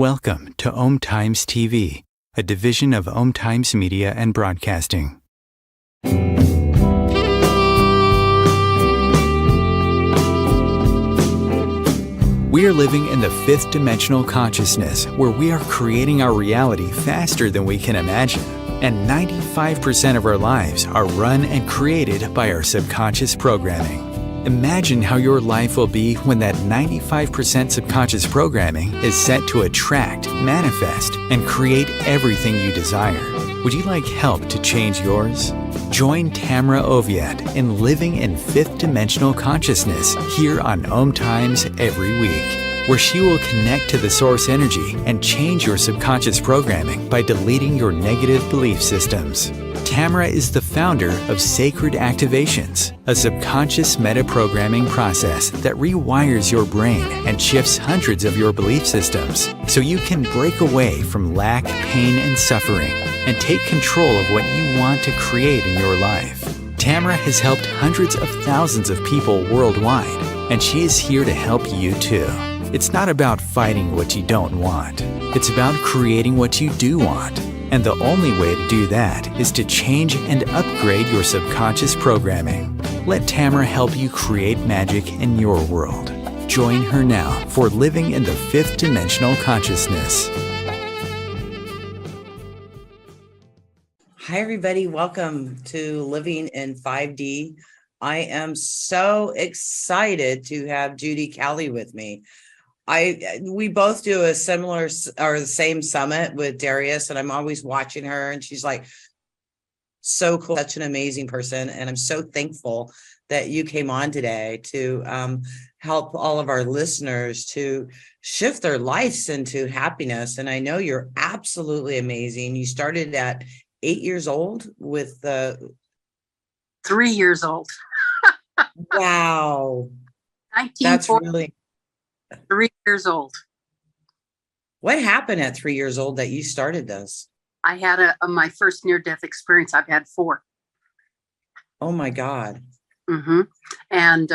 Welcome to OMTimes TV, a division of OMTimes Media and Broadcasting. We are living in the fifth dimensional consciousness where we are creating our reality faster than we can imagine. And 95% of our lives are run and created by our subconscious programming. Imagine how your life will be when that 95% subconscious programming is set to attract, manifest, and create everything you desire. Would you like help to change yours? Join Tamra Oviatt in Living in Fifth Dimensional Consciousness here on OMTimes every week, where she will connect to the source energy and change your subconscious programming by deleting your negative belief systems. Tamra is the founder of Sacred Activations, a subconscious meta-programming process that rewires your brain and shifts hundreds of your belief systems so you can break away from lack, pain, and suffering and take control of what you want to create in your life. Tamra has helped hundreds of thousands of people worldwide, and she is here to help you too. It's not about fighting what you don't want. It's about creating what you do want. And the only way to do that is to change and upgrade your subconscious programming. Let Tamra help you create magic in your world. Join her now for Living in the Fifth Dimensional Consciousness. Hi, everybody. Welcome to Living in 5D. I am so excited to have Judy Cali with me. We both do a similar or the same summit with Darius, and I'm always watching her, and she's like so cool, such an amazing person. And I'm so thankful that you came on today to help all of our listeners to shift their lives into happiness. And I know you're absolutely amazing. You started at 8 years old with 3 years old. Wow. That's really 3 years old. What happened at 3 years old that you started this? I had my first near-death experience. I've had 4. Oh my God. Mm-hmm. And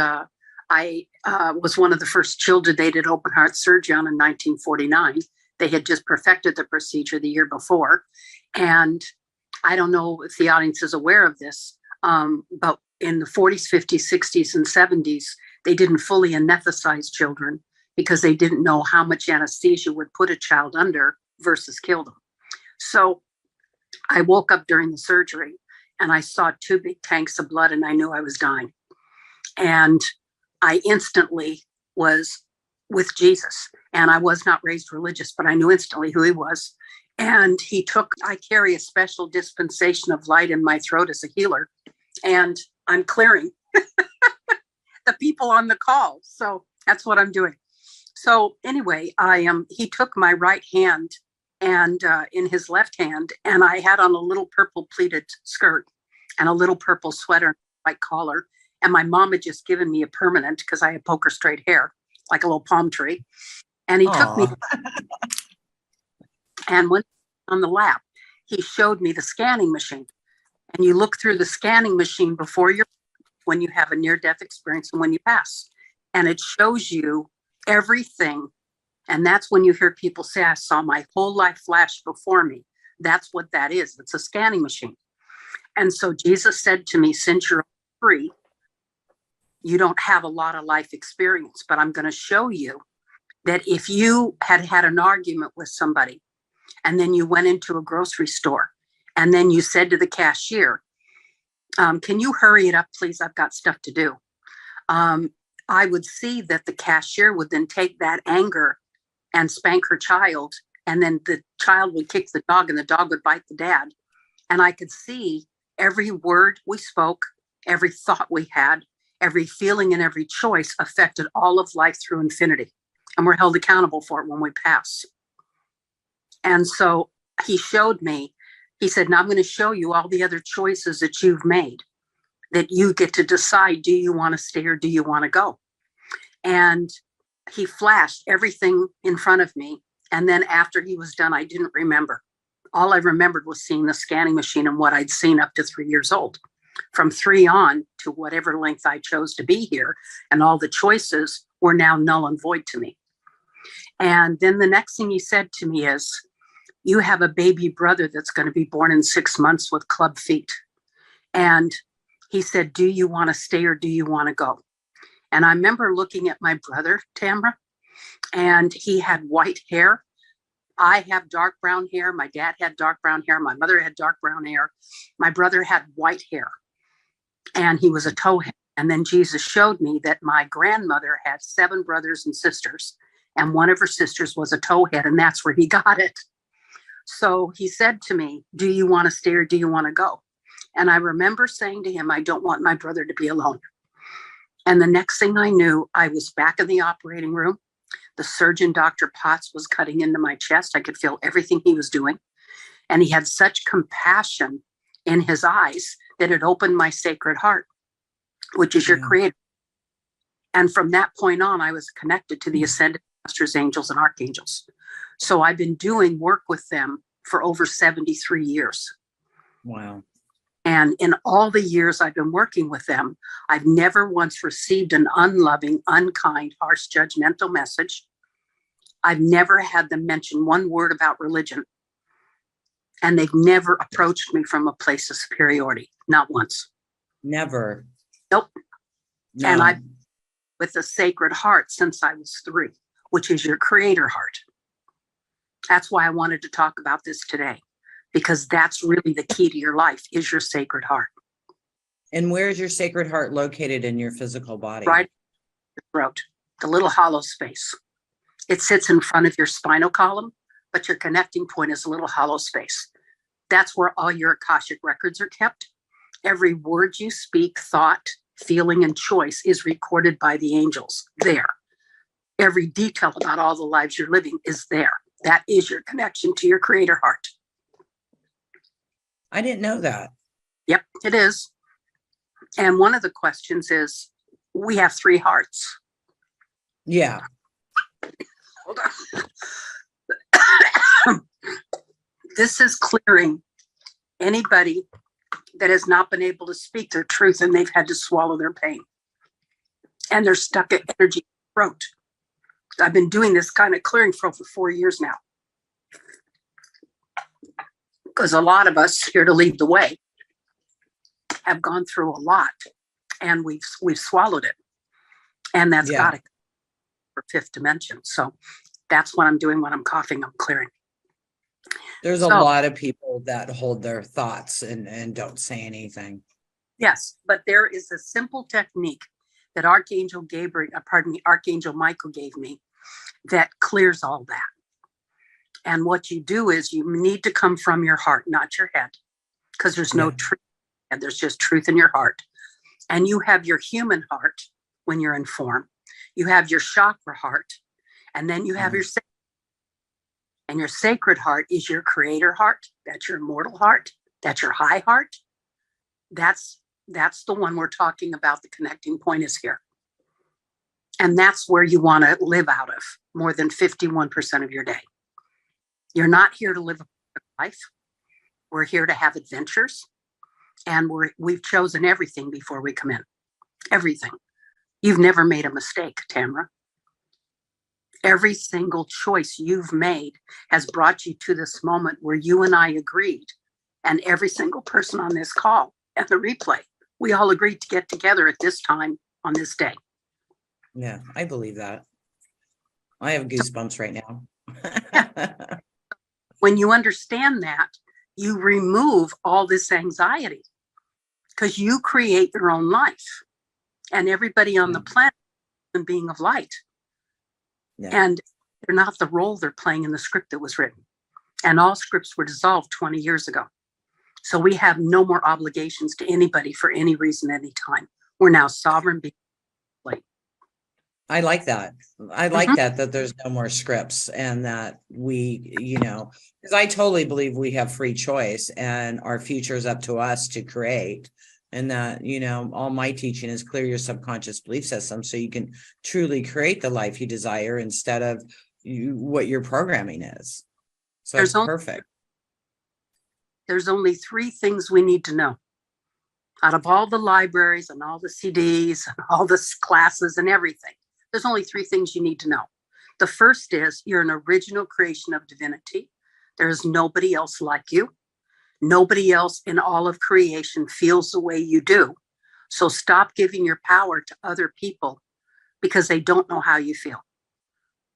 I was one of the first children they did open heart surgery on in 1949. They had just perfected the procedure the year before. And I don't know if the audience is aware of this, but in the 40s, 50s, 60s, and 70s, they didn't fully anesthetize children because they didn't know how much anesthesia would put a child under versus kill them. So I woke up during the surgery and I saw 2 big tanks of blood and I knew I was dying. And I instantly was with Jesus. And I was not raised religious, but I knew instantly who he was. And I carry a special dispensation of light in my throat as a healer. And I'm clearing the people on the call. So that's what I'm doing. So anyway, he took my right hand and in his left hand, and I had on a little purple pleated skirt and a little purple sweater and white collar. And my mom had just given me a permanent because I had poker straight hair, like a little palm tree. And he took me and went on the lap. He showed me the scanning machine. And you look through the scanning machine when you have a near-death experience and when you pass. And it shows you everything. And that's when you hear people say, I saw my whole life flash before me. That's what that is. It's a scanning machine. And so Jesus said to me, since you're free, you don't have a lot of life experience, but I'm going to show you that if you had an argument with somebody and then you went into a grocery store and then you said to the cashier, can you hurry it up, please? I've got stuff to do. I would see that the cashier would then take that anger and spank her child. And then the child would kick the dog and the dog would bite the dad. And I could see every word we spoke, every thought we had, every feeling and every choice affected all of life through infinity. And we're held accountable for it when we pass. And so he showed me, he said, now I'm going to show you all the other choices that you've made, that you get to decide, do you want to stay or do you want to go? And he flashed everything in front of me. And then after he was done, I didn't remember. All I remembered was seeing the scanning machine and what I'd seen up to 3 years old. From 3 on to whatever length I chose to be here. And all the choices were now null and void to me. And then the next thing he said to me is, you have a baby brother that's going to be born in 6 months with club feet. And he said, do you want to stay or do you want to go? And I remember looking at my brother, Tamra, and he had white hair. I have dark brown hair. My dad had dark brown hair. My mother had dark brown hair. My brother had white hair, and he was a towhead. And then Jesus showed me that my grandmother had 7 brothers and sisters, and one of her sisters was a towhead, and that's where he got it. So he said to me, do you want to stay or do you want to go? And I remember saying to him, I don't want my brother to be alone. And the next thing I knew, I was back in the operating room. The surgeon, Dr. Potts, was cutting into my chest. I could feel everything he was doing. And he had such compassion in his eyes that it opened my sacred heart, which is your creator. And from that point on, I was connected to the ascended masters, angels, and archangels. So I've been doing work with them for over 73 years. Wow. And in all the years I've been working with them, I've never once received an unloving, unkind, harsh, judgmental message. I've never had them mention one word about religion. And they've never approached me from a place of superiority. Not once. Never. Nope. No. And I've with a sacred heart since I was 3, which is your creator heart. That's why I wanted to talk about this today, because that's really the key to your life is your sacred heart. And where is your sacred heart located in your physical body? Right in your throat, the little hollow space. It sits in front of your spinal column, but your connecting point is a little hollow space. That's where all your Akashic records are kept. Every word you speak, thought, feeling, and choice is recorded by the angels there. Every detail about all the lives you're living is there. That is your connection to your creator heart. I didn't know that. Yep, it is. And one of the questions is, we have 3 hearts. Yeah. Hold on. This is clearing anybody that has not been able to speak their truth and they've had to swallow their pain. And they're stuck at energy in the throat. I've been doing this kind of clearing for over 4 years now. Because a lot of us here to lead the way have gone through a lot and we've swallowed it. And that's got to for 5th dimension. So that's what I'm doing when I'm coughing, I'm clearing. There's a lot of people that hold their thoughts and don't say anything. Yes, but there is a simple technique that Archangel Michael gave me that clears all that. And what you do is you need to come from your heart, not your head, because there's no truth, and there's just truth in your heart. And you have your human heart when you're in form. You have your chakra heart, and then you have your sacred. And your sacred heart is your creator heart. That's your immortal heart. That's your high heart. That's the one we're talking about. The connecting point is here. And that's where you want to live out of more than 51% of your day. You're not here to live a life. We're here to have adventures. And we've chosen everything before we come in. Everything. You've never made a mistake, Tamra. Every single choice you've made has brought you to this moment where you and I agreed. And every single person on this call and the replay, we all agreed to get together at this time on this day. Yeah, I believe that. I have goosebumps right now. When you understand that, you remove all this anxiety because you create your own life. And everybody on the planet is a being of light. Yeah. And they're not the role they're playing in the script that was written. And all scripts were dissolved 20 years ago. So we have no more obligations to anybody for any reason, any time. We're now sovereign beings. I like that. I like that there's no more scripts and that we, because I totally believe we have free choice and our future is up to us to create. And that, all my teaching is clear your subconscious belief system so you can truly create the life you desire instead of what your programming is. So it's perfect. There's only 3 things we need to know. Out of all the libraries and all the CDs and all the classes and everything, there's only 3 things you need to know. The first is you're an original creation of divinity. There's nobody else like you. Nobody else in all of creation feels the way you do. So stop giving your power to other people because they don't know how you feel.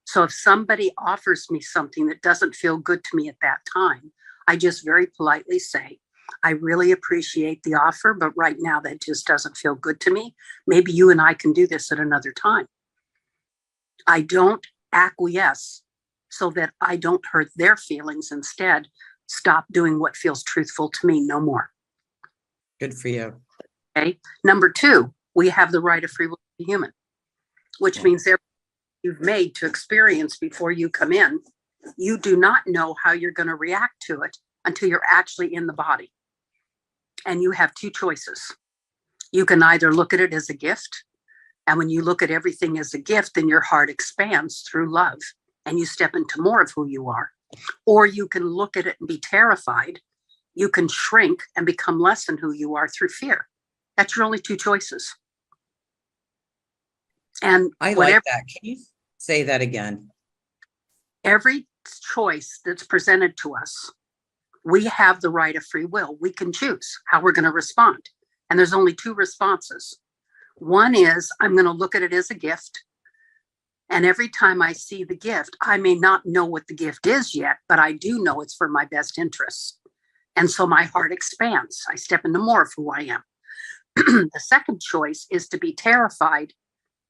So if somebody offers me something that doesn't feel good to me at that time, I just very politely say, I really appreciate the offer, but right now that just doesn't feel good to me. Maybe you and I can do this at another time. I don't acquiesce so that I don't hurt their feelings. Instead, stop doing what feels truthful to me, no more. Good for you. Okay. Number two, we have the right of free will to be human, which means everything you've made to experience before you come in, you do not know how you're going to react to it until you're actually in the body. And you have two choices. You can either look at it as a gift, and when you look at everything as a gift, then your heart expands through love and you step into more of who you are. Or you can look at it and be terrified. You can shrink and become less than who you are through fear. That's your only two choices. And I like that. Can you say that again? Every choice that's presented to us, we have the right of free will. We can choose how we're going to respond. And there's only two responses. One is I'm going to look at it as a gift. And every time I see the gift, I may not know what the gift is yet, but I do know it's for my best interests. And so my heart expands. I step into more of who I am. The second choice is to be terrified,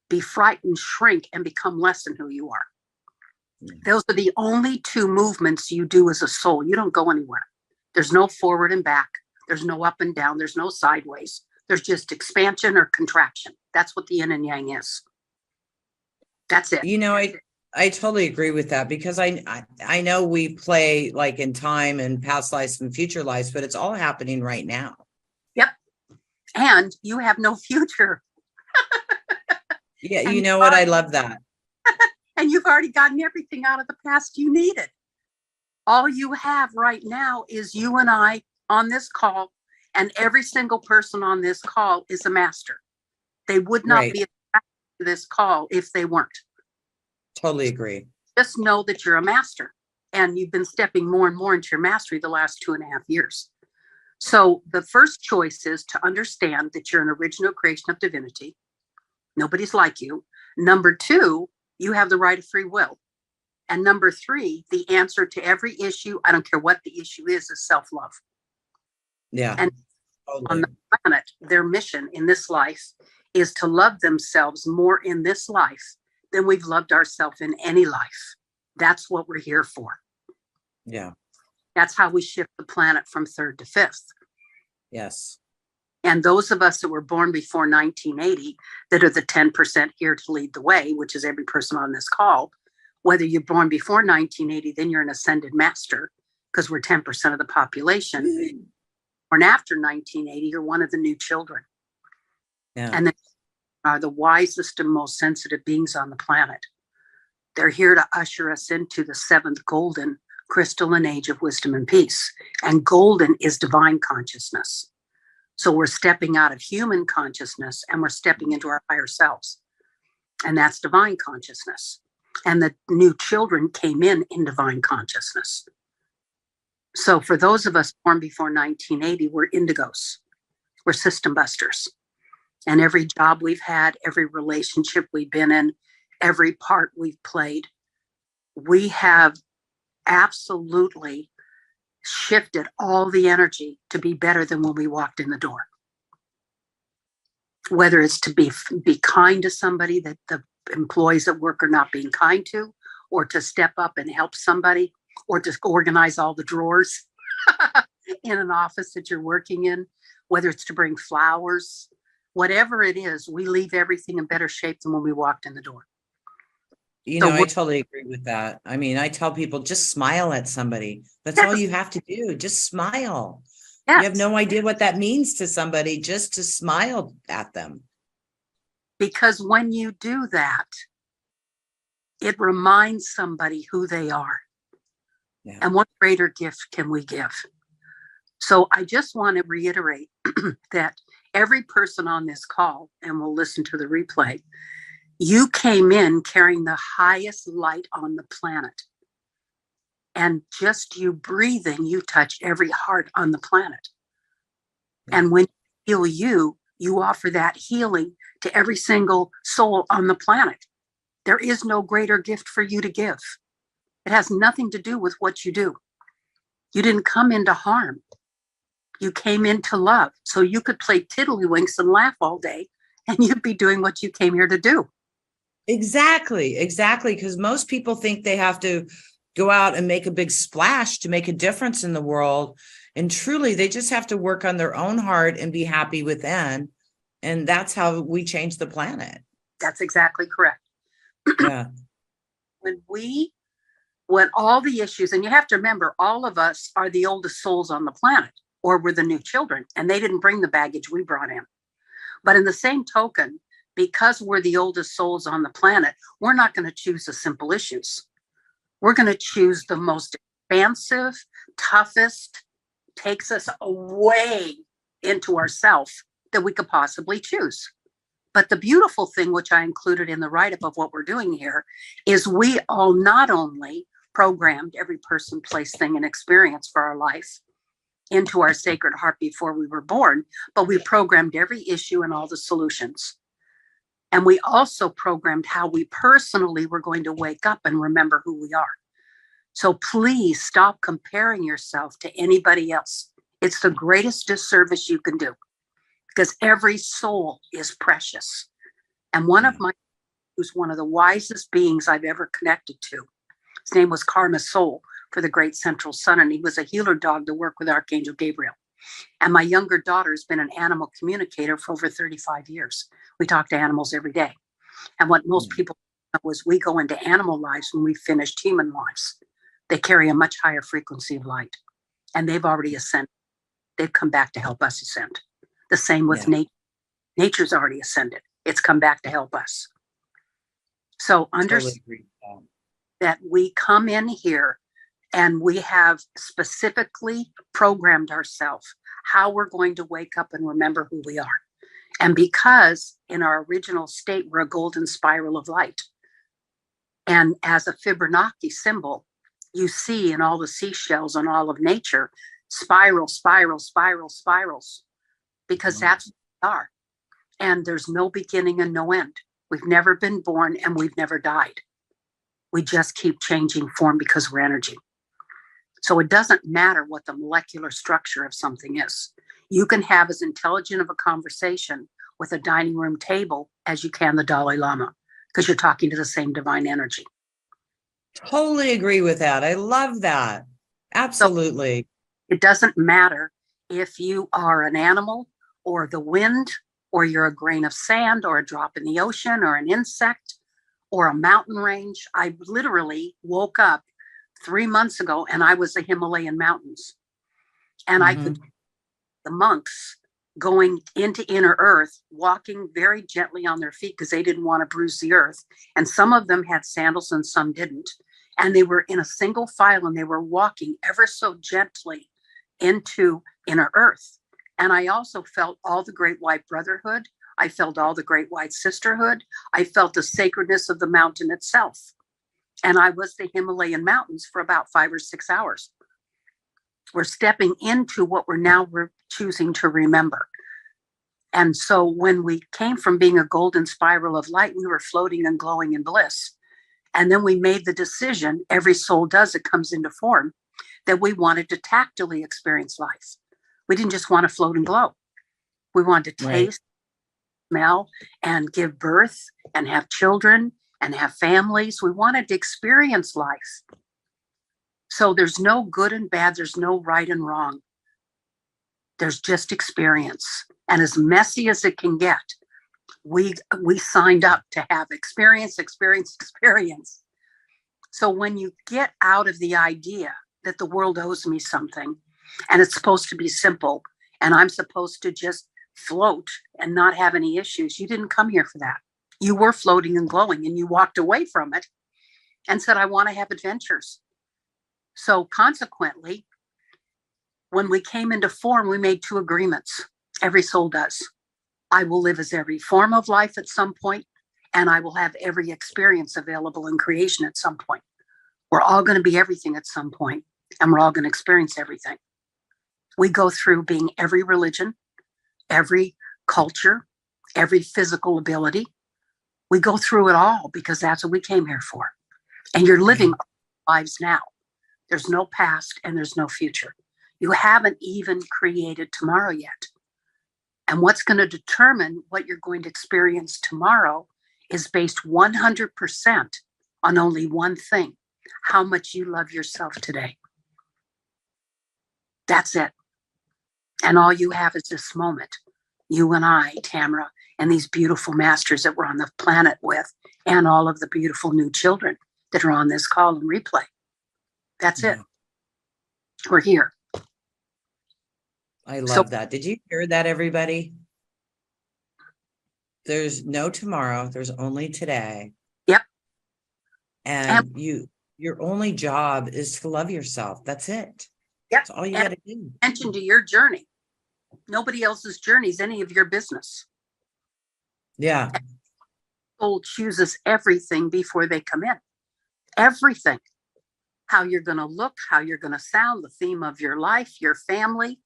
be frightened, shrink, and become less than who you are. Those are the only two movements you do as a soul. You don't go anywhere. There's no forward and back. There's no up and down. There's no sideways. There's just expansion or contraction. That's what the yin and yang is. That's it. You know, I totally agree with that, because I know we play like in time and past lives and future lives, but it's all happening right now. Yep. And you have no future. Yeah, you know what? I love that. And you've already gotten everything out of the past you needed. All you have right now is you and I on this call, and every single person on this call is a master. They would not be attracted to this call if they weren't. Totally agree. Just know that you're a master, and you've been stepping more and more into your mastery the last 2.5 years. So the first choice is to understand that you're an original creation of divinity. Nobody's like you. Number two, you have the right of free will. And number three, the answer to every issue, I don't care what the issue is self-love. Yeah. And on the planet, their mission in this life is to love themselves more in this life than we've loved ourselves in any life. That's what we're here for. Yeah. That's how we shift the planet from third to fifth. Yes. And those of us that were born before 1980, that are the 10% here to lead the way, which is every person on this call, whether you're born before 1980, then you're an ascended master, because we're 10% of the population. Born after 1980, you're one of the new children. Yeah. And they are the wisest and most sensitive beings on the planet. They're here to usher us into the seventh golden crystalline age of wisdom and peace. And golden is divine consciousness. So we're stepping out of human consciousness and we're stepping into our higher selves. And that's divine consciousness. And the new children came in divine consciousness. So for those of us born before 1980, we're indigos. We're system busters. And every job we've had, every relationship we've been in, every part we've played, we have absolutely shifted all the energy to be better than when we walked in the door. Whether it's to be kind to somebody that the employees at work are not being kind to, or to step up and help somebody, or to organize all the drawers in an office that you're working in, whether it's to bring flowers, whatever it is, we leave everything in better shape than when we walked in the door. You know, I totally agree with that. I mean, I tell people, just smile at somebody. That's all you have to do. Just smile. Yes. You have no idea what that means to somebody, just to smile at them. Because when you do that, it reminds somebody who they are. Yeah. And what greater gift can we give? So I just want to reiterate that every person on this call, and we'll listen to the replay, You came in carrying the highest light on the planet. And just you breathing, you touch every heart on the planet. And when you heal you offer that healing to every single soul on the planet. There is no greater gift for you to give. It has nothing to do with what you do. You didn't come in to harm. You came in to love. So you could play tiddlywinks and laugh all day, and you'd be doing what you came here to do. Exactly. Because most people think they have to go out and make a big splash to make a difference in the world. And truly, they just have to work on their own heart and be happy within. And that's how we change the planet. That's exactly correct. Yeah. When all the issues, and you have to remember, all of us are the oldest souls on the planet, or we're the new children, and they didn't bring the baggage we brought in. But in the same token, because we're the oldest souls on the planet, we're not going to choose the simple issues. We're going to choose the most expansive, toughest, takes us away into ourself that we could possibly choose. But the beautiful thing, which I included in the write-up of what we're doing here, is we all not only programmed every person, place, thing, and experience for our life into our sacred heart before we were born, but we programmed every issue and all the solutions. And we also programmed how we personally were going to wake up and remember who we are. So please stop comparing yourself to anybody else. It's the greatest disservice you can do, because every soul is precious. And who's one of the wisest beings I've ever connected to, his name was Karma Soul for the Great Central Sun, and he was a healer dog to work with Archangel Gabriel. And my younger daughter has been an animal communicator for over 35 years. We talk to animals every day. And what most people know is we go into animal lives when we finished human lives. They carry a much higher frequency of light, and they've already ascended. They've come back to help us ascend. The same with nature. Nature's already ascended. It's come back to help us. So understand that we come in here and we have specifically programmed ourselves how we're going to wake up and remember who we are. And because in our original state, we're a golden spiral of light. And as a Fibonacci symbol, you see in all the seashells and all of nature, spirals, because that's what we are. And there's no beginning and no end. We've never been born and we've never died. We just keep changing form because we're energy. So it doesn't matter what the molecular structure of something is. You can have as intelligent of a conversation with a dining room table as you can the Dalai Lama, because you're talking to the same divine energy. Totally agree with that. I love that. Absolutely. So it doesn't matter if you are an animal or the wind, or you're a grain of sand or a drop in the ocean or an insect or a mountain range. I literally woke up 3 months ago and I was the Himalayan mountains. And I could the monks going into inner earth, walking very gently on their feet because they didn't want to bruise the earth. And some of them had sandals and some didn't. And they were in a single file and they were walking ever so gently into inner earth. And I also felt all the great white brotherhood. I felt all the great white sisterhood. I felt the sacredness of the mountain itself. And I was the Himalayan mountains for about 5 or 6 hours. We're stepping into what we're choosing to remember. And so when we came from being a golden spiral of light, we were floating and glowing in bliss. And then we made the decision, every soul does, it comes into form, that we wanted to tactily experience life. We didn't just want to float and glow. We wanted to taste, smell, and give birth and have children and have families. We wanted to experience life. So there's no good and bad. There's no right and wrong. There's just experience. And as messy as it can get, we signed up to have experience. So when you get out of the idea that the world owes me something and it's supposed to be simple and I'm supposed to just float and not have any issues, you didn't come here for that. You were floating and glowing and you walked away from it and said, I want to have adventures. So consequently, when we came into form, we made 2 agreements. Every soul does. I will live as every form of life at some point, And I will have every experience available in creation at some point. We're all going to be everything at some point, and we're all going to experience everything. We go through being every religion, every culture, every physical ability. We go through it all because that's what we came here for. And you're living lives now. There's no past and there's no future. You haven't even created tomorrow yet. And what's going to determine what you're going to experience tomorrow is based 100% on only one thing: how much you love yourself today. That's it. And all you have is this moment. You and I, Tamra, and these beautiful masters that we're on the planet with, and all of the beautiful new children that are on this call and replay. That's it. We're here. I love that. Did you hear that, everybody? There's no tomorrow. There's only today. Yep. And your only job is to love yourself. That's it. Yep. That's all you got to do. Attention to your journey. Nobody else's journey is any of your business. Yeah. Soul chooses everything before they come in. Everything. How you're going to look, how you're going to sound, the theme of your life, your family,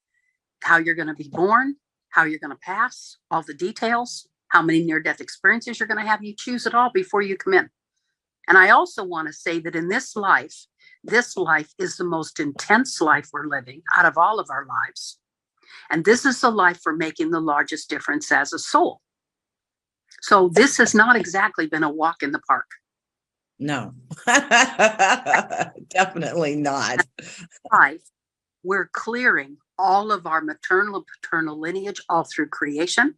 how you're going to be born, how you're going to pass, all the details, how many near-death experiences you're going to have. You choose it all before you come in. And I also want to say that in this life is the most intense life we're living out of all of our lives. And this is the life we're making the largest difference as a soul. So this has not exactly been a walk in the park. No, definitely not. Life, we're clearing all of our maternal and paternal lineage all through creation.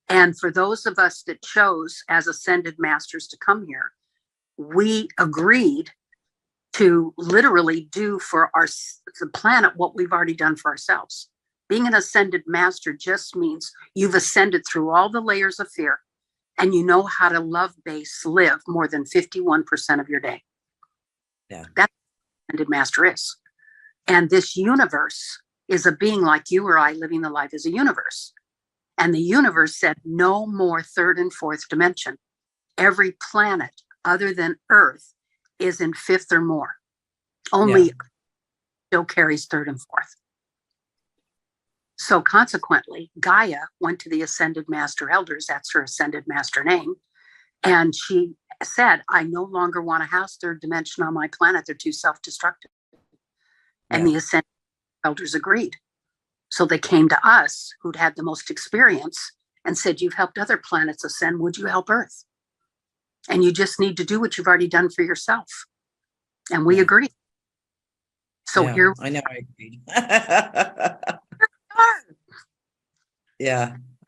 And for those of us that chose as ascended masters to come here, we agreed to literally do for the planet what we've already done for ourselves. Being an ascended master just means you've ascended through all the layers of fear, and you know how to love-based live more than 51% of your day. Yeah. That's what ascended master is. And this universe is a being like you or I living the life as a universe. And the universe said no more third and fourth dimension. Every planet other than Earth is in fifth or more. Only still carries third and fourth. So consequently, Gaia went to the Ascended Master Elders, that's her Ascended Master name, and she said, I no longer want to house third dimension on my planet. They're too self-destructive. And the Ascended Elders agreed. So they came to us, who'd had the most experience, and said, you've helped other planets ascend. Would you help Earth? And you just need to do what you've already done for yourself. And we agreed. So here I know, I agreed.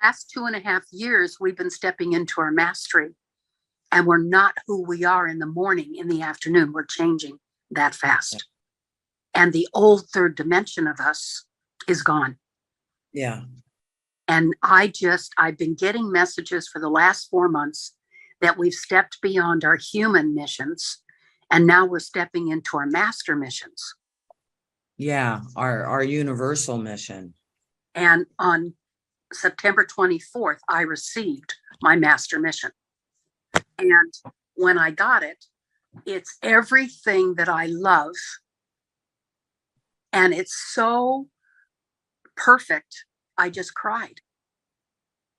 Last 2.5 years, we've been stepping into our mastery, and we're not who we are in the morning, in the afternoon. We're changing that fast. And the old third dimension of us is gone. Yeah. And I've been getting messages for the last 4 months that we've stepped beyond our human missions, and now we're stepping into our master missions. Yeah, our universal mission. And on September 24th, I received my master mission. And when I got it, it's everything that I love. And it's so perfect. I just cried.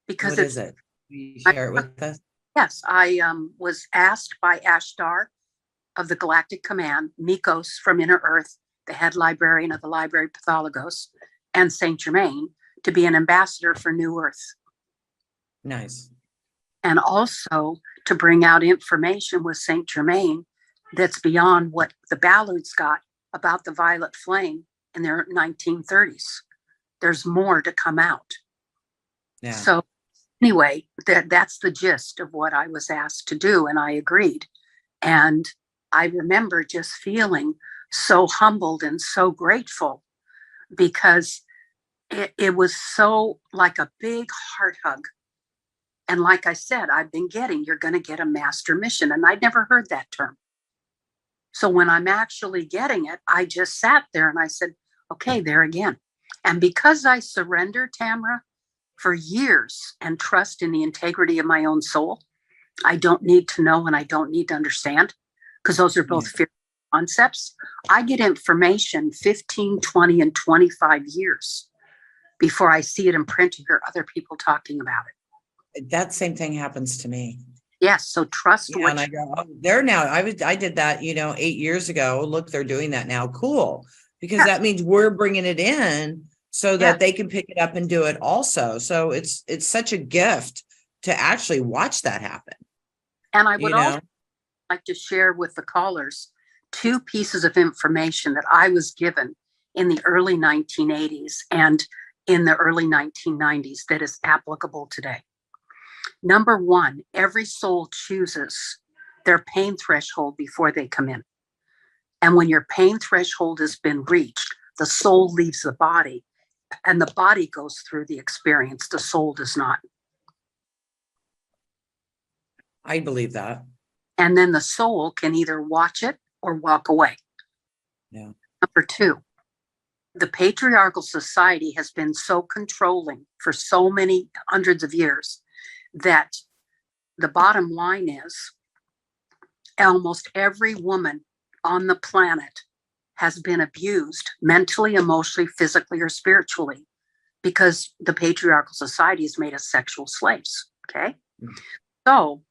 Because what is it? Will you share it with us? Yes, I was asked by Ashtar of the Galactic Command, Nikos from Inner Earth, the head librarian of the Library Pathologos, and Saint Germain, to be an ambassador for New Earth. Nice. And also to bring out information with Saint Germain that's beyond what the Ballards got about the violet flame in their 1930s. There's more to come out. Yeah. So anyway, that's the gist of what I was asked to do, and I agreed. And I remember just feeling so humbled and so grateful, because it was so like a big heart hug. And like I said, you're going to get a master mission. And I'd never heard that term. So when I'm actually getting it, I just sat there and I said, okay, there again. And because I surrendered, Tamra, for years and trust in the integrity of my own soul. I don't need to know and I don't need to understand, because those are both fear concepts. I get information 15, 20, and 25 years before I see it in print or hear other people talking about it. That same thing happens to me. Yes. So trust Yeah, and I go, oh, they're now, I did that, 8 years ago. Look, they're doing that now. Cool. Because that means we're bringing it in so that they can pick it up and do it also. So it's such a gift to actually watch that happen. And I would also like to share with the callers 2 pieces of information that I was given in the early 1980s and in the early 1990s that is applicable today. Number 1, every soul chooses their pain threshold before they come in. And when your pain threshold has been reached, the soul leaves the body and the body goes through the experience. The soul does not. I believe that. And then the soul can either watch it or walk away. Yeah. Number 2, the patriarchal society has been so controlling for so many hundreds of years that the bottom line is almost every woman on the planet has been abused mentally, emotionally, physically, or spiritually, because the patriarchal society has made us sexual slaves. Okay. So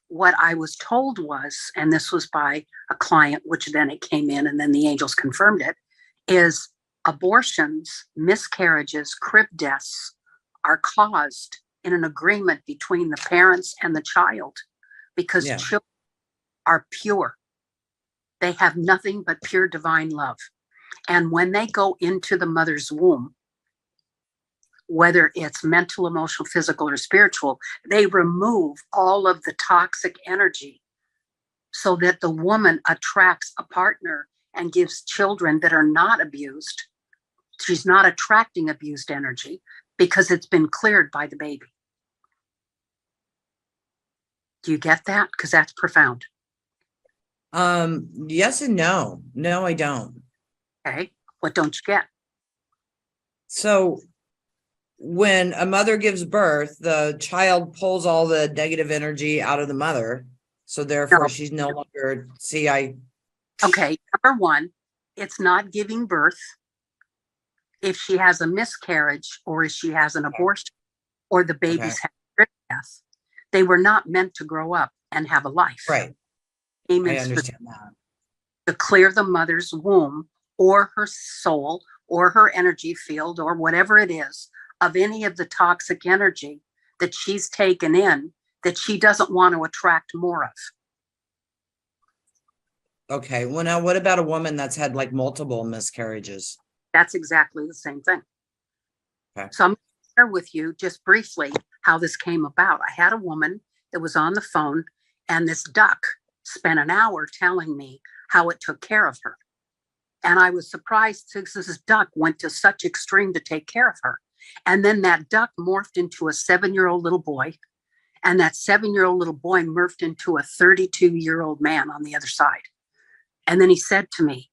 what I was told was, and this was by a client, which then it came in and then the angels confirmed it, is abortions, miscarriages, crib deaths are caused in an agreement between the parents and the child, because children are pure. They have nothing but pure divine love. And when they go into the mother's womb, whether it's mental, emotional, physical, or spiritual, they remove all of the toxic energy so that the woman attracts a partner and gives children that are not abused. She's not attracting abused energy because it's been cleared by the baby. Do you get that? Because that's profound. Yes and no. No, I don't. Okay. What don't you get? So when a mother gives birth, the child pulls all the negative energy out of the mother. So therefore she's no longer, Okay. Number 1, it's not giving birth if she has a miscarriage or if she has an abortion or the baby's had death. They were not meant to grow up and have a life. Right. I understand that. To clear the mother's womb or her soul or her energy field or whatever it is of any of the toxic energy that she's taken in that she doesn't want to attract more of. Okay. Well, now what about a woman that's had like multiple miscarriages? That's exactly the same thing. Okay. So I'm going to share with you just briefly how this came about. I had a woman that was on the phone, and this duck spent an hour telling me how it took care of her. And I was surprised because this duck went to such extreme to take care of her. And then that duck morphed into a 7-year-old little boy. And that 7-year-old little boy morphed into a 32-year-old man on the other side. And then he said to me,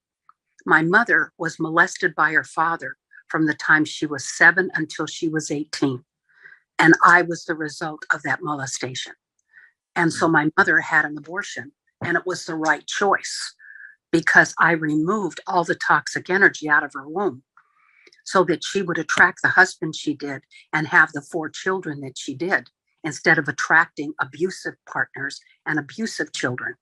my mother was molested by her father from the time she was 7 until she was 18. And I was the result of that molestation. And so my mother had an abortion, and it was the right choice because I removed all the toxic energy out of her womb so that she would attract the husband she did and have the 4 children that she did, instead of attracting abusive partners and abusive children.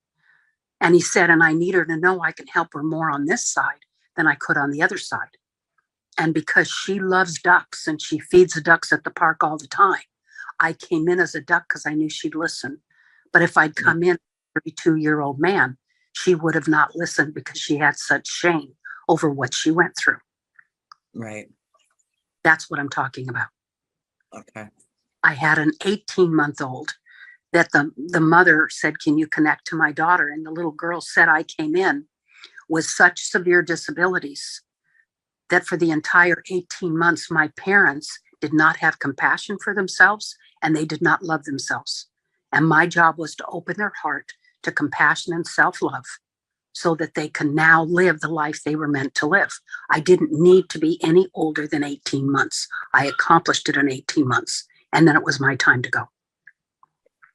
And he said, and I need her to know I can help her more on this side than I could on the other side. And because she loves ducks and she feeds the ducks at the park all the time, I came in as a duck because I knew she'd listen. But if I'd come in, a 32-year-old man, she would have not listened because she had such shame over what she went through. Right. That's what I'm talking about. Okay. I had an 18-month-old that the mother said, can you connect to my daughter? And the little girl said, I came in with such severe disabilities that for the entire 18 months, my parents did not have compassion for themselves and they did not love themselves. And my job was to open their heart to compassion and self-love so that they can now live the life they were meant to live. I didn't need to be any older than 18 months. I accomplished it in 18 months, and then it was my time to go.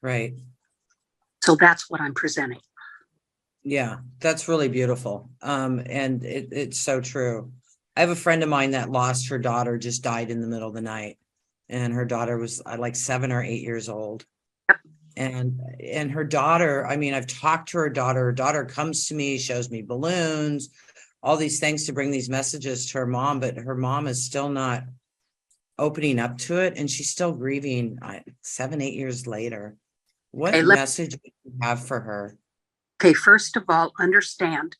Right. So that's what I'm presenting. Yeah, that's really beautiful. And it's so true. I have a friend of mine that lost her daughter, just died in the middle of the night. And her daughter was like 7 or 8 years old. Yep. And her daughter, I mean, I've talked to her daughter. Her daughter comes to me, shows me balloons, all these things to bring these messages to her mom, but her mom is still not opening up to it. And she's still grieving 7, 8 years later. What message do you have for her? Okay, first of all, understand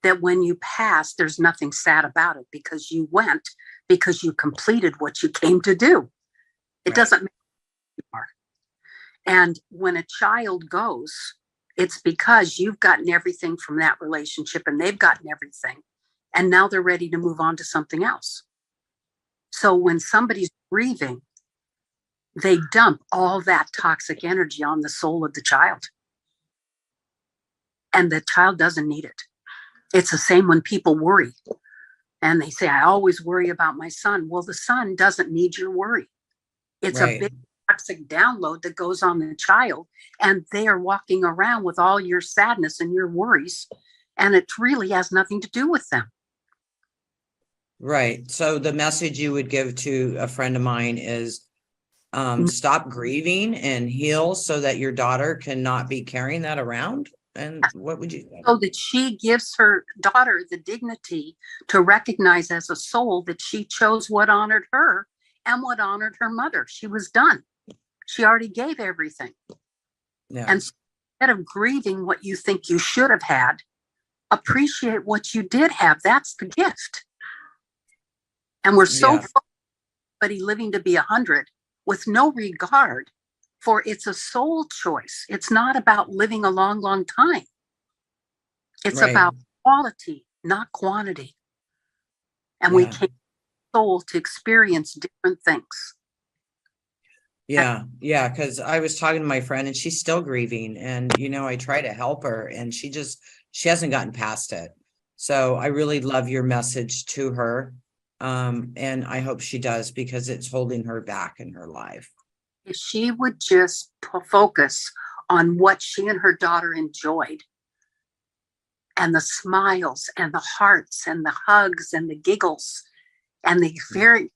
that when you pass, there's nothing sad about it, because you went, because you completed what you came to do. It doesn't matter who you are. And when a child goes, it's because you've gotten everything from that relationship and they've gotten everything. And now they're ready to move on to something else. So when somebody's grieving, they dump all that toxic energy on the soul of the child. And the child doesn't need it. It's the same when people worry. And they say, I always worry about my son. Well, the son doesn't need your worry. It's a big toxic download that goes on the child. And they are walking around with all your sadness and your worries. And it really has nothing to do with them. Right. So the message you would give to a friend of mine is stop grieving and heal so that your daughter cannot be carrying that around. And what would you say? So that she gives her daughter the dignity to recognize as a soul that she chose what honored her and what honored her mother. She was done. She already gave everything. Yeah. And so instead of grieving what you think you should have had, appreciate what you did have. That's the gift. And we're so focused on somebody living to be 100 with no regard for it's a soul choice. It's not about living a long, long time. It's about quality, not quantity. And we came soul to experience different things. Yeah. Because I was talking to my friend and she's still grieving. And, I try to help her and she hasn't gotten past it. So I really love your message to her. And I hope she does, because it's holding her back in her life. If she would just focus on what she and her daughter enjoyed, and the smiles and the hearts and the hugs and the giggles and the experiences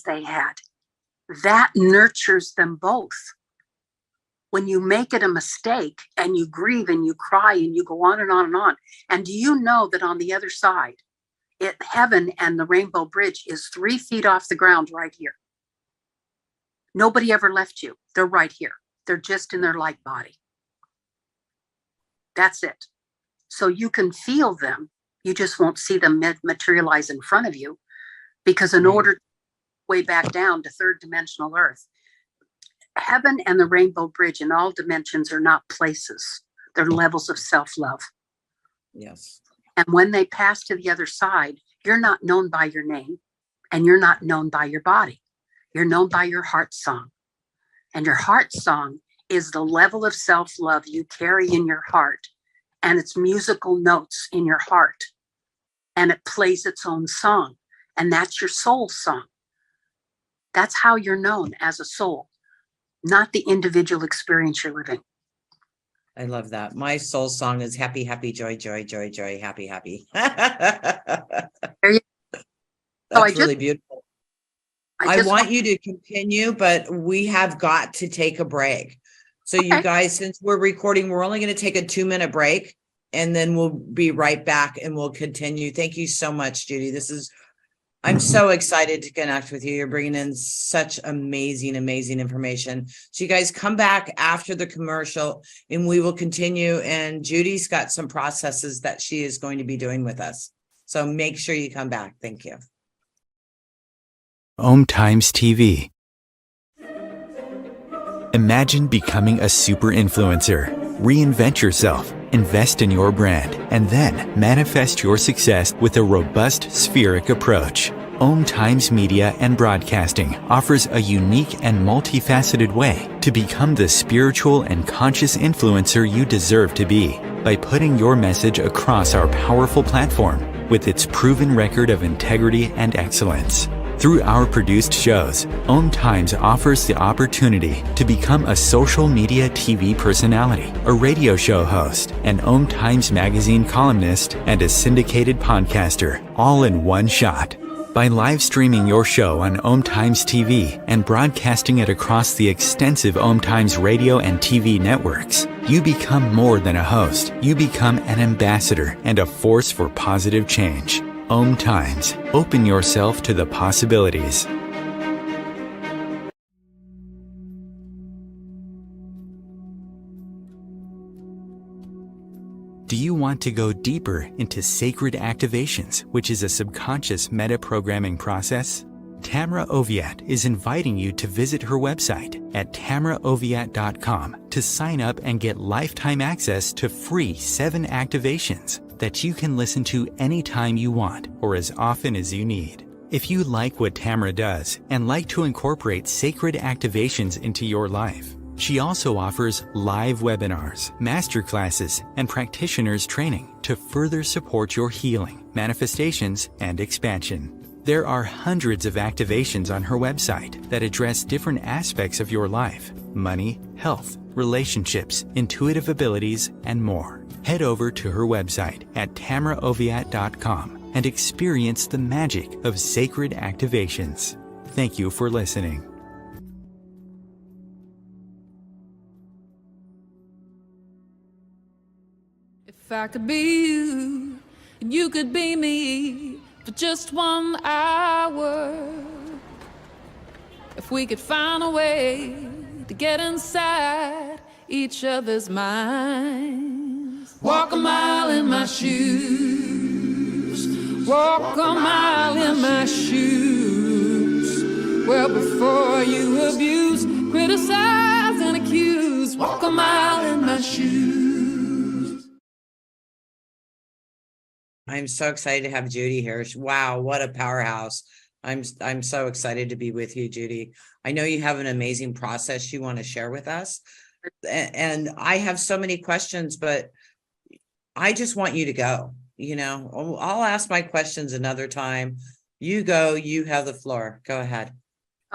they had, that nurtures them both. When you make it a mistake and you grieve and you cry and you go on and on and on, and do you know that on the other side, heaven and the Rainbow Bridge is 3 feet off the ground right here. Nobody ever left you. They're right here. They're just in their light body. That's it. So you can feel them. You just won't see them materialize in front of you, because in order to way back down to third dimensional Earth, heaven and the Rainbow Bridge in all dimensions are not places. They're levels of self-love. Yes. And when they pass to the other side, you're not known by your name and you're not known by your body. You're known by your heart song. And your heart song is the level of self-love you carry in your heart. And it's musical notes in your heart. And it plays its own song. And that's your soul song. That's how you're known as a soul, not the individual experience you're living. I love that. My soul song is happy, happy, joy, joy, joy, joy, happy, happy. There you go. That's really beautiful. I want you to continue, but we have got to take a break. So you guys, since we're recording, we're only going to take a 2-minute break and then we'll be right back and we'll continue. Thank you so much, Judy. I'm so excited to connect with you. You're bringing in such amazing, amazing information. So you guys come back after the commercial and we will continue. And Judy's got some processes that she is going to be doing with us. So make sure you come back. Thank you. OMTimes TV. Imagine becoming a super influencer. Reinvent yourself, invest in your brand, and then manifest your success with a robust spheric approach. OMTimes Media and Broadcasting offers a unique and multifaceted way to become the spiritual and conscious influencer you deserve to be. by putting your message across our powerful platform with its proven record of integrity and excellence. Through our produced shows, OMTimes offers the opportunity to become a social media TV personality, a radio show host, an OMTimes magazine columnist, and a syndicated podcaster, all in one shot. By live streaming your show on OMTimes TV and broadcasting it across the extensive OMTimes radio and TV networks, you become more than a host. You become an ambassador and a force for positive change. OMTimes. Open yourself to the possibilities. Do you want to go deeper into sacred activations, which is a subconscious meta-programming process? Tamra Oviatt is inviting you to visit her website at tamraoviatt.com to sign up and get lifetime access to free 7 activations that you can listen to anytime you want or as often as you need. If you like what Tamra does and like to incorporate sacred activations into your life, she also offers live webinars, masterclasses, and practitioners training to further support your healing, manifestations, and expansion. There are hundreds of activations on her website that address different aspects of your life: money, health, relationships, intuitive abilities, and more. Head over to her website at tamraoviatt.com and experience the magic of sacred activations. Thank you for listening. If I could be you, and you could be me for just 1 hour. If we could find a way to get inside each other's minds. Walk a mile in my shoes. Walk a mile in my shoes. Well, before you abuse, criticize, and accuse. Walk a mile in my shoes. I'm so excited to have Judy here. Wow, what a powerhouse. I'm so excited to be with you, Judy. I know you have an amazing process you want to share with us. And I have so many questions, but I just want you to go. You know, I'll ask my questions another time. You go, you have the floor. Go ahead.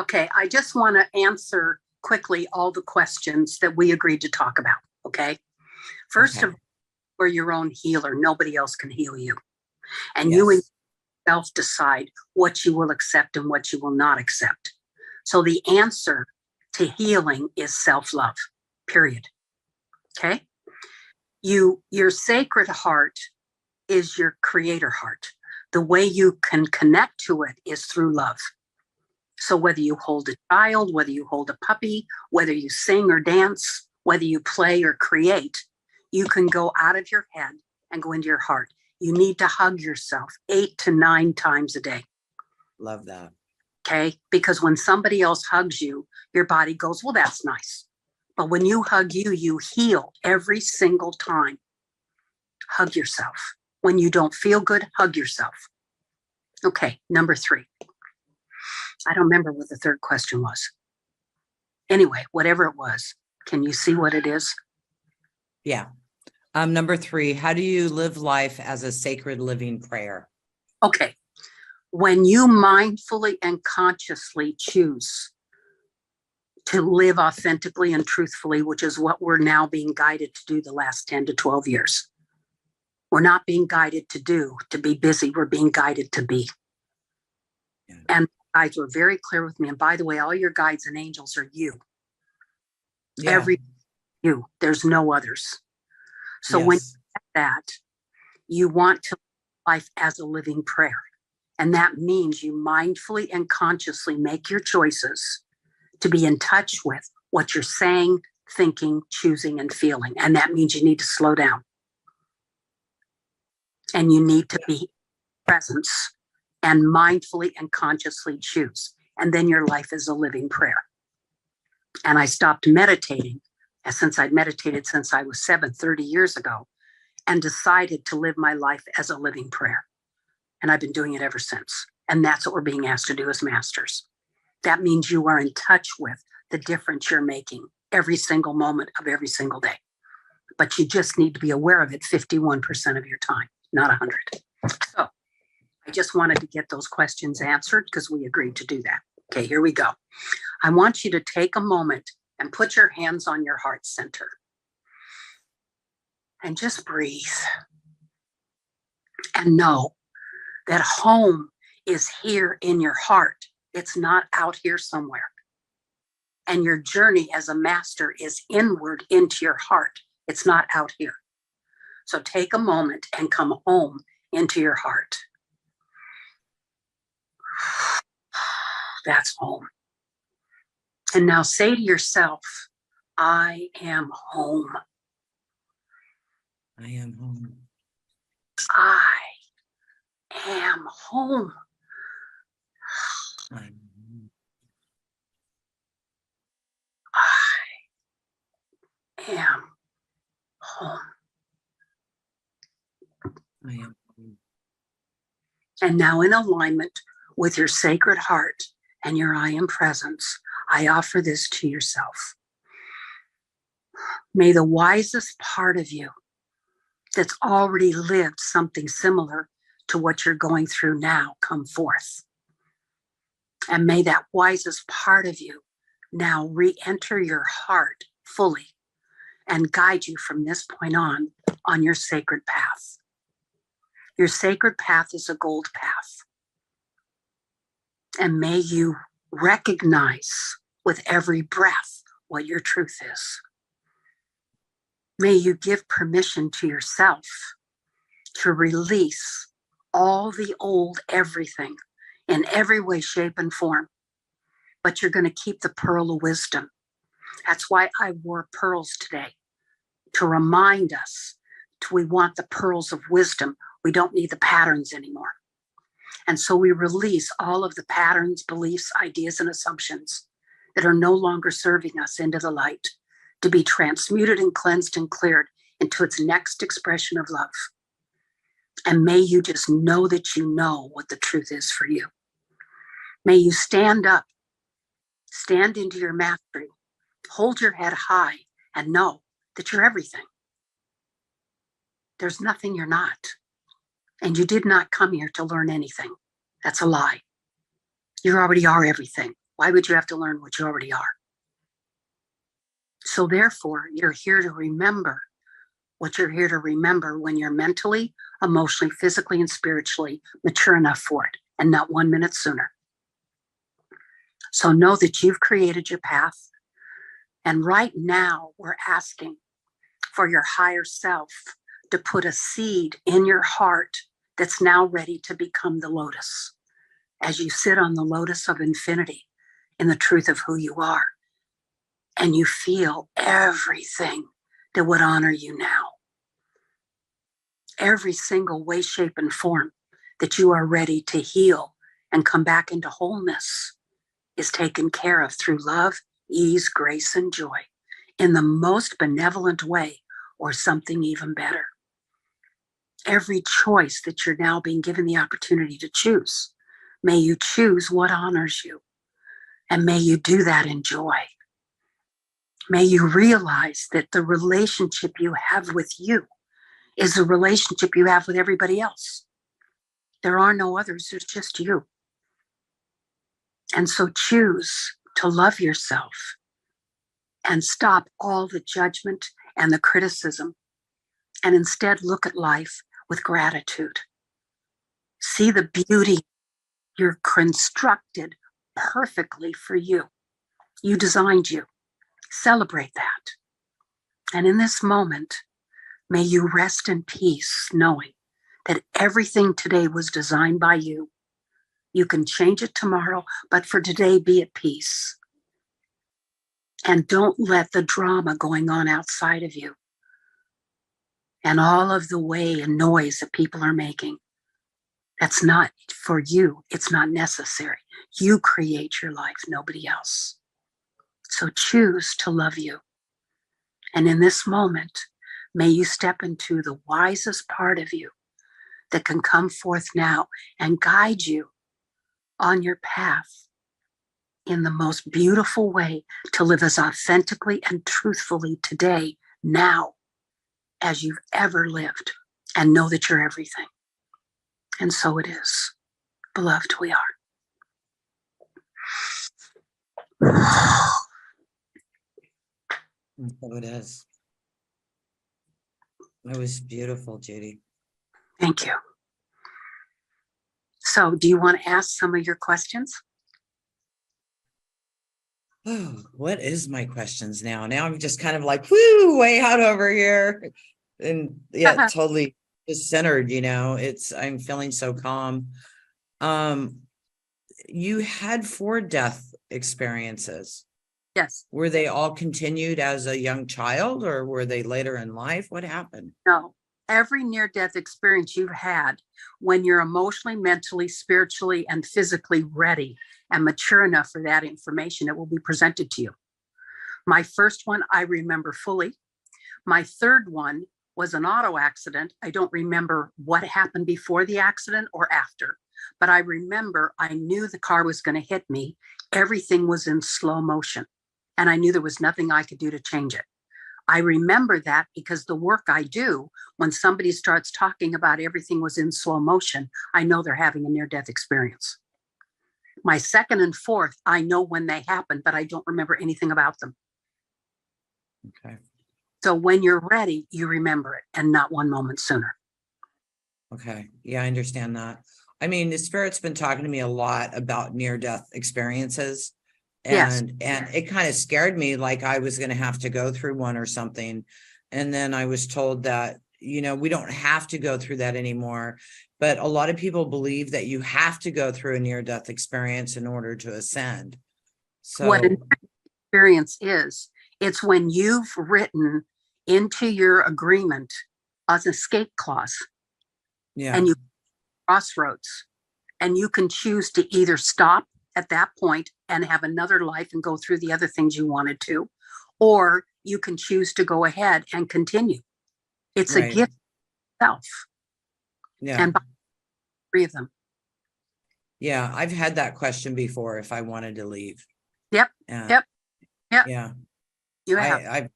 Okay, I just want to answer quickly all the questions that we agreed to talk about, okay? First of all, you're your own healer. Nobody else can heal you. And you yourself decide what you will accept and what you will not accept. So the answer to healing is self-love, period. Okay? Your sacred heart is your creator heart. The way you can connect to it is through love. So whether you hold a child, whether you hold a puppy, whether you sing or dance, whether you play or create, you can go out of your head and go into your heart. You need to hug yourself 8 to 9 times a day. Love that. Okay? Because when somebody else hugs you, your body goes, well, that's nice. But when you hug you, you heal every single time. Hug yourself. When you don't feel good, hug yourself. Okay, number 3. I don't remember what the third question was. Anyway, whatever it was, can you see what it is? Yeah. Number 3, how do you live life as a sacred living prayer? Okay. When you mindfully and consciously choose to live authentically and truthfully, which is what we're now being guided to do the last 10 to 12 years. We're not being guided to be busy. We're being guided to be. Yeah. And guides were very clear with me. And by the way, all your guides and angels are you. Yeah. Every you. There's no others. So when you get that, you want to live life as a living prayer. And that means you mindfully and consciously make your choices to be in touch with what you're saying, thinking, choosing, and feeling. And that means you need to slow down. And you need to be presence and mindfully and consciously choose. And then your life is a living prayer. And I stopped meditating, since I'd meditated since I was 30 years ago, and decided to live my life as a living prayer. And I've been doing it ever since. And that's what we're being asked to do as masters. That means you are in touch with the difference you're making every single moment of every single day. but you just need to be aware of it 51% of your time, not 100. So I just wanted to get those questions answered because we agreed to do that. Okay, here we go. I want you to take a moment and put your hands on your heart center and just breathe and know that home is here in your heart. It's not out here somewhere. And your journey as a master is inward into your heart. It's not out here. So take a moment and come home into your heart. That's home. And now say to yourself, I am home. I am home. I am home. I am home. I am home. I am home. And now in alignment with your sacred heart and your I am presence, I offer this to yourself. May the wisest part of you that's already lived something similar to what you're going through now come forth. And may that wisest part of you now re-enter your heart fully and guide you from this point on your sacred path. Your sacred path is a gold path. And may you recognize with every breath what your truth is. May you give permission to yourself to release all the old everything in every way, shape, and form. But you're going to keep the pearl of wisdom. That's why I wore pearls today, to remind us we want the pearls of wisdom. We don't need the patterns anymore. And so we release all of the patterns, beliefs, ideas, and assumptions that are no longer serving us into the light to be transmuted and cleansed and cleared into its next expression of love. And may you just know that you know what the truth is for you. May you stand up, stand into your mastery, hold your head high, and know that you're everything. There's nothing you're not. And you did not come here to learn anything. That's a lie. You already are everything. Why would you have to learn what you already are? So therefore, you're here to remember what you're here to remember when you're mentally, emotionally, physically, and spiritually mature enough for it, and not 1 minute sooner. So know that you've created your path. And right now, we're asking for your higher self to put a seed in your heart that's now ready to become the lotus. As you sit on the lotus of infinity in the truth of who you are, and you feel everything that would honor you now. Every single way, shape, and form that you are ready to heal and come back into wholeness is taken care of through love, ease, grace, and joy in the most benevolent way, or something even better. Every choice that you're now being given the opportunity to choose, may you choose what honors you, and may you do that in joy. May you realize that the relationship you have with you is the relationship you have with everybody else. There are no others, there's just you. And so choose to love yourself and stop all the judgment and the criticism, and instead look at life with gratitude. See the beauty. You're constructed perfectly for you. You designed you. Celebrate that. And in this moment, may you rest in peace, knowing that everything today was designed by you. You can change it tomorrow, but for today, be at peace. And don't let the drama going on outside of you and all of the way and noise that people are making, that's not for you. It's not necessary. You create your life, nobody else. So choose to love you. And in this moment, may you step into the wisest part of you that can come forth now and guide you on your path in the most beautiful way to live as authentically and truthfully today, now, as you've ever lived, and know that you're everything. And so it is. Beloved, we are. So it is. It was beautiful, Judy. Thank you. So do you want to ask some of your questions? Oh, what is my questions now? Now I'm just kind of like, whoo, way out over here. And yeah, totally just centered, I'm feeling so calm. You had 4 death experiences. Yes. Were they all continued as a young child, or were they later in life? What happened? No. Every near-death experience you've had, when you're emotionally, mentally, spiritually, and physically ready and mature enough for that information, it will be presented to you. My first one, I remember fully. My third one was an auto accident. I don't remember what happened before the accident or after, but I remember I knew the car was going to hit me. Everything was in slow motion, and I knew there was nothing I could do to change it. I remember that because the work I do, when somebody starts talking about everything was in slow motion, I know they're having a near-death experience. My second and fourth, I know when they happened, but I don't remember anything about them. Okay. So when you're ready, you remember it, and not one moment sooner. Okay. Yeah, I understand that. I mean, the Spirit's been talking to me a lot about near-death experiences. And it kind of scared me, like I was going to have to go through one or something. And then I was told that, we don't have to go through that anymore. But a lot of people believe that you have to go through a near-death experience in order to ascend. So what an experience is, it's when you've written into your agreement an escape clause, and you crossroads, and you can choose to either stop at that point and have another life and go through the other things you wanted to, or you can choose to go ahead and continue. It's a gift itself. Yeah. And by 3 of them. Yeah. I've had that question before, if I wanted to leave. Yep. Yep. Yeah. You have.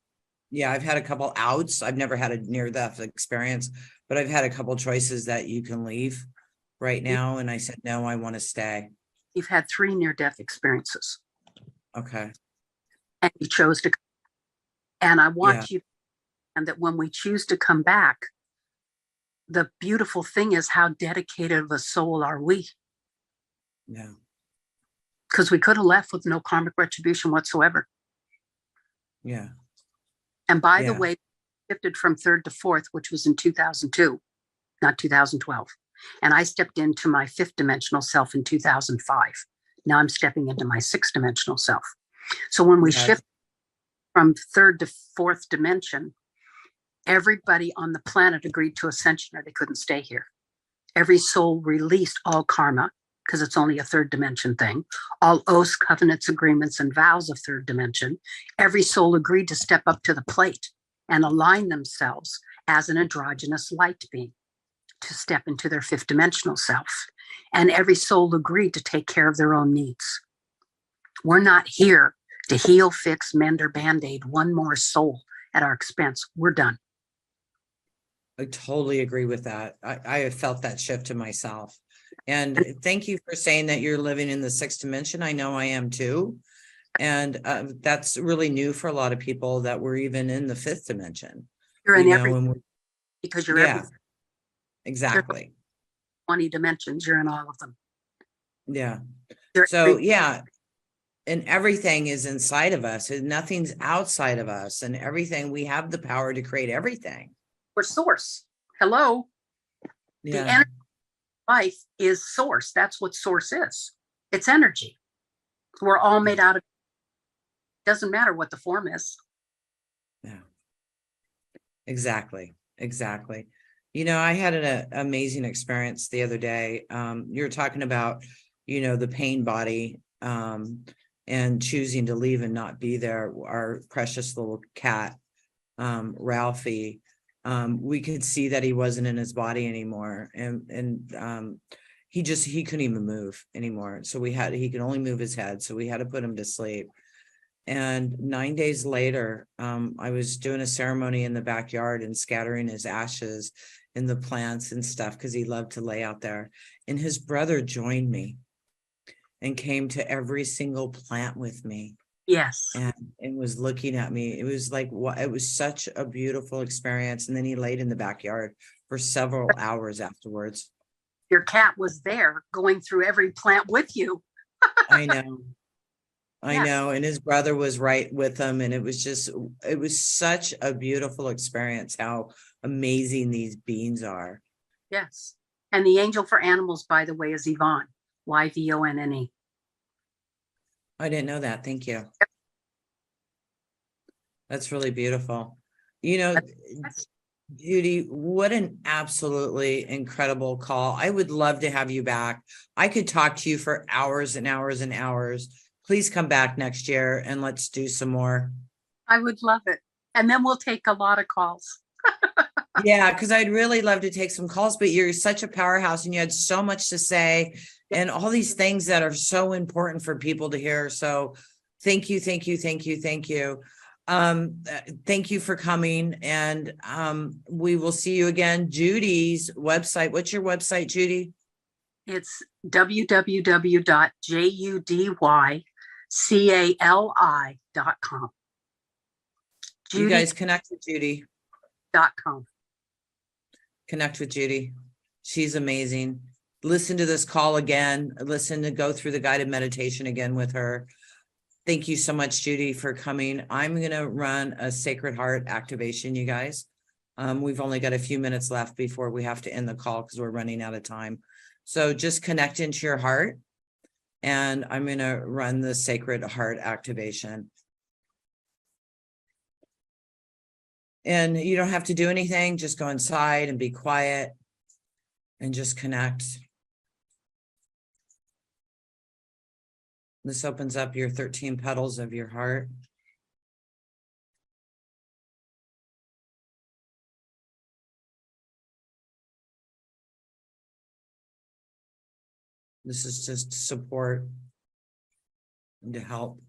I've had a couple outs. I've never had a near-death experience, but I've had a couple choices that you can leave right now. And I said, no, I want to stay. You've had 3 near-death experiences. Okay. And you chose to. And I want you, and that when we choose to come back, the beautiful thing is, how dedicated of a soul are we? Yeah. Because we could have left with no karmic retribution whatsoever. Yeah. And by the way, shifted from 3rd to 4th, which was in 2002, not 2012. And I stepped into my 5th dimensional self in 2005. Now I'm stepping into my 6th dimensional self. So when we shift from 3rd to 4th dimension, everybody on the planet agreed to ascension, or they couldn't stay here. Every soul released all karma, because it's only a 3rd dimension thing, all oaths, covenants, agreements, and vows of 3rd dimension. Every soul agreed to step up to the plate and align themselves as an androgynous light being to step into their 5th dimensional self. And every soul agreed to take care of their own needs. We're not here to heal, fix, mend, or band-aid one more soul at our expense. We're done. I totally agree with that. I have felt that shift in myself. And thank you for saying that you're living in the 6th dimension. I know I am too. And that's really new for a lot of people, that we're even in the 5th dimension. You're in everything, because you're everything. Exactly. 20 dimensions, you're in all of them. Yeah. So and everything is inside of us, and nothing's outside of us, and everything, we have the power to create everything. We're source. Hello. The energy of life is source. That's what source is. It's energy. We're all made out of, doesn't matter what the form is. Yeah. Exactly. I had an amazing experience the other day. You were talking about, the pain body, and choosing to leave and not be there. Our precious little cat, Ralphie, we could see that he wasn't in his body anymore. And he couldn't even move anymore. So he could only move his head. So we had to put him to sleep. And 9 days later, I was doing a ceremony in the backyard and scattering his ashes in the plants and stuff because he loved to lay out there. And his brother joined me and came to every single plant with me Yes. and was looking at me. It was like, what? It was such a beautiful experience. And then he laid in the backyard for several hours afterwards. Your cat was there going through every plant with you. I know. I Yes. know. And his brother was right with him. And it was such a beautiful experience, how amazing these beings are. Yes. And the angel for animals, by the way, is Yvonne, Yvonne. I didn't know that. Thank you. That's really beautiful. You know, Judy, what an absolutely incredible call. I would love to have you back. I could talk to you for hours and hours and hours. Please come back next year and let's do some more. I would love it. And then we'll take a lot of calls. Yeah, because I'd really love to take some calls, but you're such a powerhouse and you had so much to say and all these things that are so important for people to hear. So thank you, thank you, thank you, thank you. Thank you for coming, and we will see you again. Judy's website. What's your website, Judy? It's www.judycali.com. You guys connect with Judy. .com. Connect with Judy. She's amazing. Listen to this call again. Listen to go through the guided meditation again with her. Thank you so much, Judy, for coming. I'm going to run a Sacred Heart activation, you guys. We've only got a few minutes left before we have to end the call because we're running out of time. So just connect into your heart, and I'm going to run the Sacred Heart activation. And you don't have to do anything. Just go inside and be quiet and just connect. This opens up your 13 petals of your heart. This is just support and to help.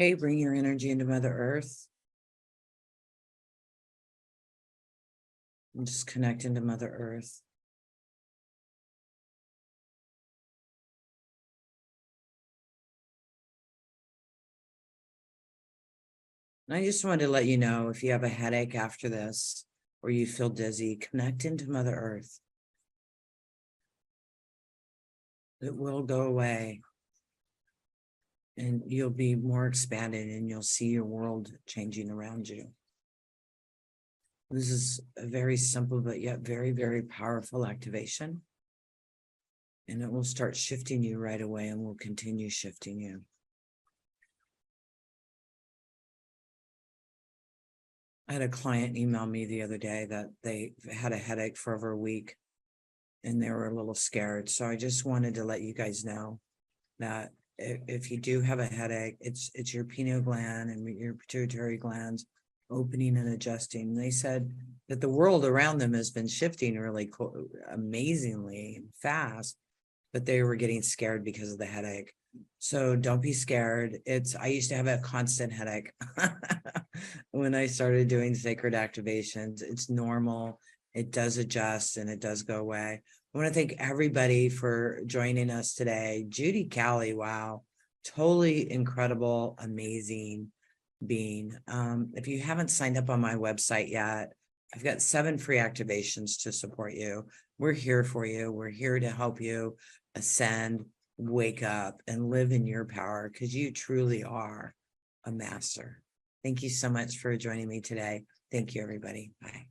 Okay, bring your energy into Mother Earth. And just connect into Mother Earth. And I just wanted to let you know, if you have a headache after this, or you feel dizzy, connect into Mother Earth. It will go away. And you'll be more expanded and you'll see your world changing around you. This is a very simple, but yet very, very powerful activation. And it will start shifting you right away and will continue shifting you. I had a client email me the other day that they had a headache for over a week and they were a little scared. So I just wanted to let you guys know that if you do have a headache, it's your pineal gland and your pituitary glands opening and adjusting. They said that the world around them has been shifting really amazingly fast, but they were getting scared because of the headache. So don't be scared. I used to have a constant headache when I started doing sacred activations. It's normal. It does adjust and it does go away. I want to thank everybody for joining us today. Judy Cali, wow, totally incredible, amazing being. If you haven't signed up on my website yet, I've got 7 free activations to support you. We're here for you. We're here to help you ascend, wake up, and live in your power because you truly are a master. Thank you so much for joining me today. Thank you, everybody. Bye.